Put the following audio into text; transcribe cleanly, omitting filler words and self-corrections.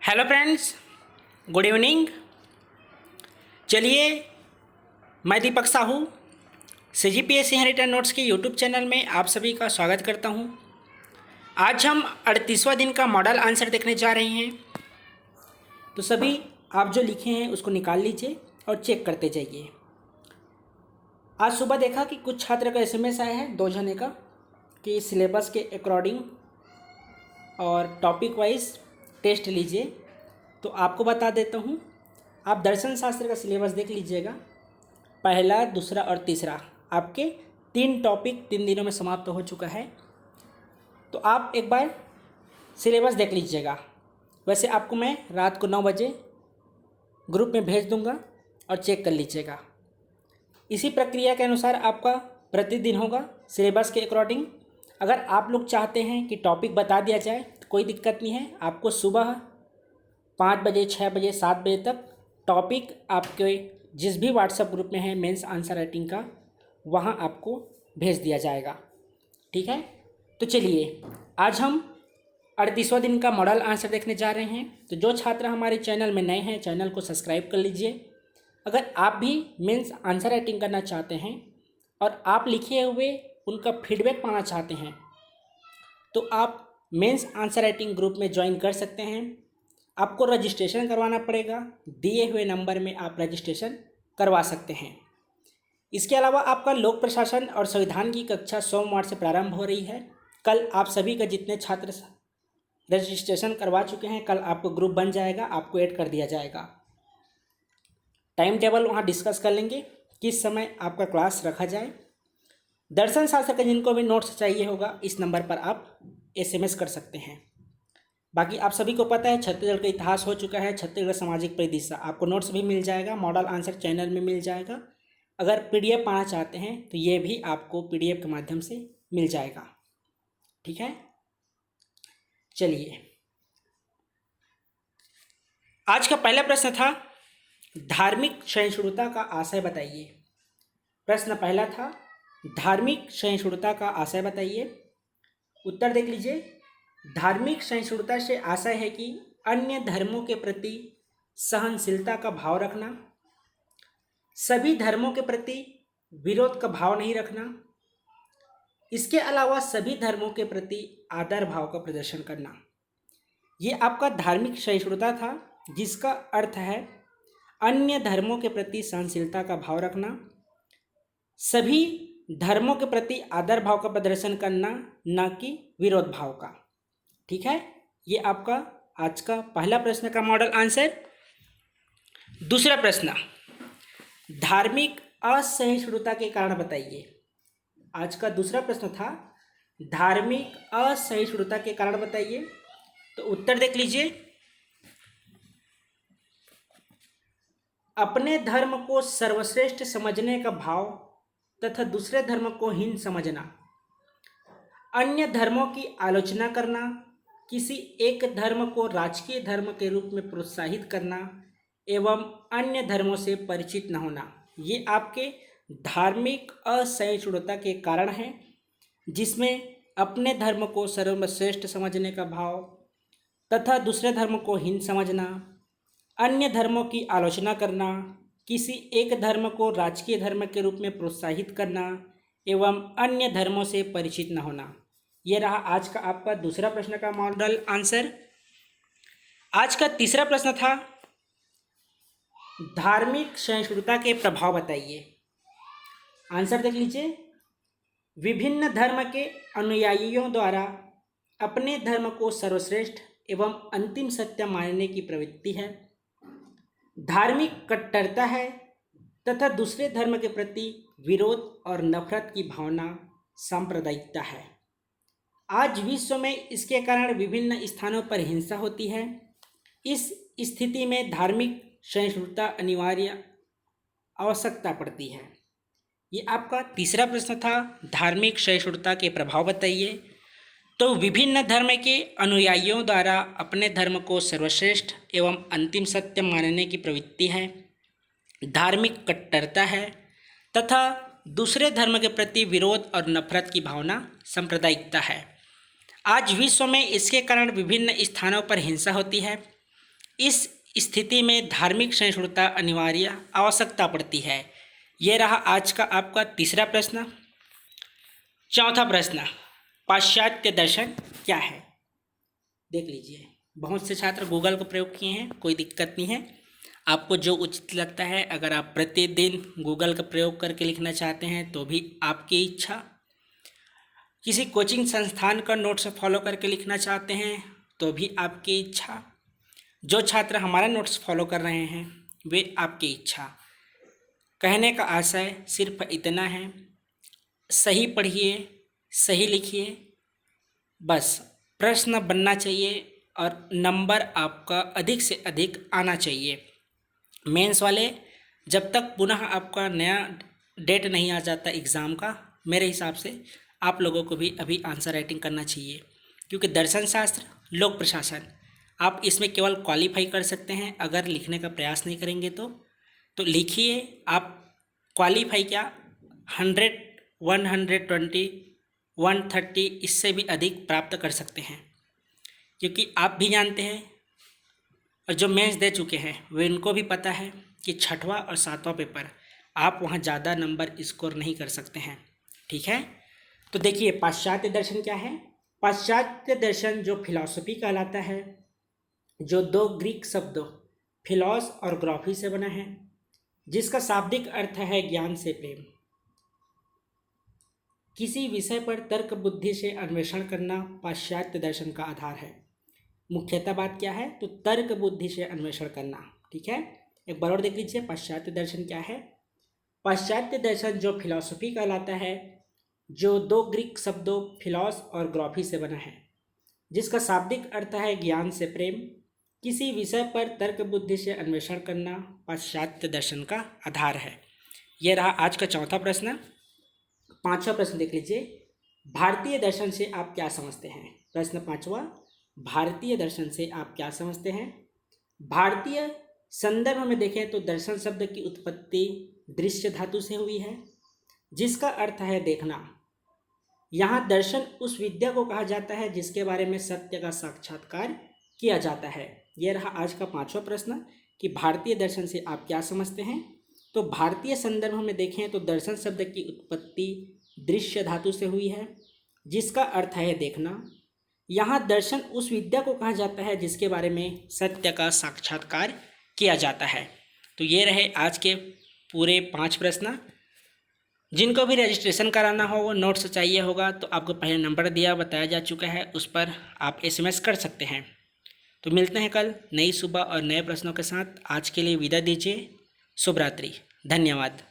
Hello friends, good evening. चलिए, मैं दीपक Sahu CGPSC return notes के यूट्यूब चैनल में आप सभी का स्वागत करता हूं। आज हम 38वां दिन का मॉडल आंसर देखने जा रहे हैं। तो सभी आप जो लिखे हैं उसको निकाल लीजिए और चेक करते जाइए। आज सुबह देखा कि कुछ छात्र का SMS आया है 2 जने का कि सिलेबस के अकॉर्डिंग और टॉपिक वाइज टेस्ट लीजिए। तो आपको बता देता हूँ, आप दर्शन शास्त्र का सिलेबस देख लीजिएगा। पहला, दूसरा और तीसरा आपके 3 टॉपिक 3 दिनों में समाप्त हो चुका है। तो आप एक बार सिलेबस देख लीजिएगा। वैसे आपको मैं रात को 9 बजे ग्रुप में भेज दूंगा और चेक कर लीजिएगा। इसी प्रक्रिया के अनुसार आपका प्रतिदिन होगा सिलेबस के अकॉर्डिंग। अगर आप लोग चाहते हैं कि टॉपिक बता दिया जाए तो कोई दिक्कत नहीं है। आपको सुबह 5 बजे, 6 बजे, 7 बजे तक टॉपिक आपके जिस भी व्हाट्सएप ग्रुप में है मेंस आंसर राइटिंग का, वहाँ आपको भेज दिया जाएगा। ठीक है, तो चलिए आज हम 38वां दिन का मॉडल आंसर देखने जा रहे हैं। तो जो छात्र हमारे चैनल में नए हैं, चैनल को सब्सक्राइब कर लीजिए। अगर आप भी मेंस आंसर राइटिंग करना चाहते हैं और आप लिखे हुए उनका फीडबैक पाना चाहते हैं तो आप मेंस आंसर राइटिंग ग्रुप में ज्वाइन कर सकते हैं। आपको रजिस्ट्रेशन करवाना पड़ेगा, दिए हुए नंबर में आप रजिस्ट्रेशन करवा सकते हैं। इसके अलावा आपका लोक प्रशासन और संविधान की कक्षा सोमवार से प्रारंभ हो रही है। कल आप सभी का जितने छात्र रजिस्ट्रेशन करवा चुके हैं, कल आपको ग्रुप बन जाएगा, आपको ऐड कर दिया जाएगा। टाइम टेबल वहाँ डिस्कस कर लेंगे किस समय आपका क्लास रखा जाए। दर्शन शास्त्र का जिनको भी नोट्स चाहिए होगा, इस नंबर पर आप SMS कर सकते हैं। बाकी आप सभी को पता है छत्तीसगढ़ का इतिहास हो चुका है, छत्तीसगढ़ सामाजिक परिदृश्य, आपको नोट्स भी मिल जाएगा, मॉडल आंसर चैनल में मिल जाएगा। अगर PDF पाना चाहते हैं तो ये भी आपको PDF के माध्यम से मिल जाएगा। ठीक है, चलिए आज का पहला प्रश्न था, धार्मिक सहिष्णुता का आशय बताइए। प्रश्न पहला था, धार्मिक सहिष्णुता का आशय बताइए। उत्तर देख लीजिए। धार्मिक सहिष्णुता से आशय है कि अन्य धर्मों के प्रति सहनशीलता का भाव रखना, सभी धर्मों के प्रति विरोध का भाव नहीं रखना, इसके अलावा सभी धर्मों के प्रति आदर भाव का प्रदर्शन करना। ये आपका धार्मिक सहिष्णुता था, जिसका अर्थ है अन्य धर्मों के प्रति सहनशीलता का भाव रखना, सभी धर्मों के प्रति आदर भाव का प्रदर्शन करना, न कि विरोध भाव का। ठीक है, ये आपका आज का पहला प्रश्न का मॉडल आंसर। दूसरा प्रश्न, धार्मिक असहिष्णुता के कारण बताइए। आज का दूसरा प्रश्न था, धार्मिक असहिष्णुता के कारण बताइए। तो उत्तर देख लीजिए। अपने धर्म को सर्वश्रेष्ठ समझने का भाव तथा दूसरे धर्म को हीन समझना, अन्य धर्मों की आलोचना करना, किसी एक धर्म को राजकीय धर्म के रूप में प्रोत्साहित करना एवं अन्य धर्मों से परिचित न होना, ये आपके धार्मिक असहिष्णुता के कारण हैं, जिसमें अपने धर्म को सर्वश्रेष्ठ समझने का भाव तथा दूसरे धर्म को हीन समझना, अन्य धर्मों की आलोचना करना, किसी एक धर्म को राजकीय धर्म के रूप में प्रोत्साहित करना एवं अन्य धर्मों से परिचित न होना। यह रहा आज का आपका दूसरा प्रश्न का मॉडल आंसर। आज का तीसरा प्रश्न था, धार्मिक सहिष्णुता के प्रभाव बताइए। आंसर देख लीजिए। विभिन्न धर्म के अनुयायियों द्वारा अपने धर्म को सर्वश्रेष्ठ एवं अंतिम सत्य मानने की प्रवृत्ति है, धार्मिक कट्टरता है तथा दूसरे धर्म के प्रति विरोध और नफरत की भावना सांप्रदायिकता है। आज विश्व में इसके कारण विभिन्न स्थानों पर हिंसा होती है। इस स्थिति में धार्मिक सहिष्णुता अनिवार्य आवश्यकता पड़ती है। ये आपका तीसरा प्रश्न था, धार्मिक सहिष्णुता के प्रभाव बताइए। तो विभिन्न धर्म के अनुयायियों द्वारा अपने धर्म को सर्वश्रेष्ठ एवं अंतिम सत्य मानने की प्रवृत्ति है, धार्मिक कट्टरता है तथा दूसरे धर्म के प्रति विरोध और नफरत की भावना सांप्रदायिकता है। आज विश्व में इसके कारण विभिन्न स्थानों पर हिंसा होती है। इस स्थिति में धार्मिक सहिष्णुता अनिवार्य आवश्यकता पड़ती है। यह रहा आज का आपका तीसरा प्रश्न। चौथा प्रश्न, पाश्चात्य दर्शन क्या है? देख लीजिए, बहुत से छात्र गूगल का प्रयोग किए हैं, कोई दिक्कत नहीं है। आपको जो उचित लगता है, अगर आप प्रतिदिन गूगल का प्रयोग करके लिखना चाहते हैं तो भी आपकी इच्छा, किसी कोचिंग संस्थान का नोट्स फॉलो करके लिखना चाहते हैं तो भी आपकी इच्छा, जो छात्र हमारा नोट्स फॉलो कर रहे हैं वे आपकी इच्छा। कहने का आशय सिर्फ इतना है, सही पढ़िए, सही लिखिए, बस प्रश्न बनना चाहिए और नंबर आपका अधिक से अधिक आना चाहिए। मेंस वाले, जब तक पुनः आपका नया डेट नहीं आ जाता एग्ज़ाम का, मेरे हिसाब से आप लोगों को भी अभी आंसर राइटिंग करना चाहिए, क्योंकि दर्शन शास्त्र, लोक प्रशासन, आप इसमें केवल क्वालिफाई कर सकते हैं। अगर लिखने का प्रयास नहीं करेंगे तो लिखिए, आप क्वालिफाई क्या 100, 120, 130 इससे भी अधिक प्राप्त कर सकते हैं, क्योंकि आप भी जानते हैं और जो मेंस दे चुके हैं वे इनको भी पता है कि छठवां और सातवां पेपर आप वहाँ ज़्यादा नंबर स्कोर नहीं कर सकते हैं। ठीक है, तो देखिए पाश्चात्य दर्शन क्या है। पाश्चात्य दर्शन जो फिलॉसफी कहलाता है, जो दो ग्रीक शब्दों फिलॉस और ग्राफी से बना है, जिसका शाब्दिक अर्थ है ज्ञान से प्रेम। किसी विषय पर तर्क बुद्धि से अन्वेषण करना पाश्चात्य दर्शन का आधार है। मुख्यतः बात क्या है, तो तर्क बुद्धि से अन्वेषण करना। ठीक है, एक बार और देख लीजिए पाश्चात्य दर्शन क्या है। पाश्चात्य दर्शन जो फिलॉसफी कहलाता है, जो दो ग्रीक शब्दों फिलॉस और ग्राफी से बना है, जिसका शाब्दिक अर्थ है ज्ञान से प्रेम। किसी विषय पर तर्क बुद्धि से अन्वेषण करना पाश्चात्य दर्शन का आधार है। यह रहा आज का चौथा प्रश्न। पांचवा प्रश्न देख लीजिए, भारतीय दर्शन से आप क्या समझते हैं। प्रश्न पांचवा, भारतीय दर्शन से आप क्या समझते हैं। भारतीय संदर्भ में देखें तो दर्शन शब्द की उत्पत्ति दृश्य धातु से हुई है, जिसका अर्थ है देखना। यहाँ दर्शन उस विद्या को कहा जाता है जिसके बारे में सत्य का साक्षात्कार किया जाता है। यह रहा आज का पांचवा प्रश्न कि भारतीय दर्शन से आप क्या समझते हैं। तो भारतीय संदर्भ में देखें तो दर्शन शब्द की उत्पत्ति दृश्य धातु से हुई है, जिसका अर्थ है देखना। यहाँ दर्शन उस विद्या को कहा जाता है जिसके बारे में सत्य का साक्षात्कार किया जाता है। तो ये रहे आज के पूरे 5 प्रश्न। जिनको भी रजिस्ट्रेशन कराना हो, वो नोट्स चाहिए होगा तो आपको पहले नंबर दिया बताया जा चुका है, उस पर आप SMS कर सकते हैं। तो मिलते हैं कल नई सुबह और नए प्रश्नों के साथ। आज के लिए विदा दीजिए। शुभ रात्रि, धन्यवाद।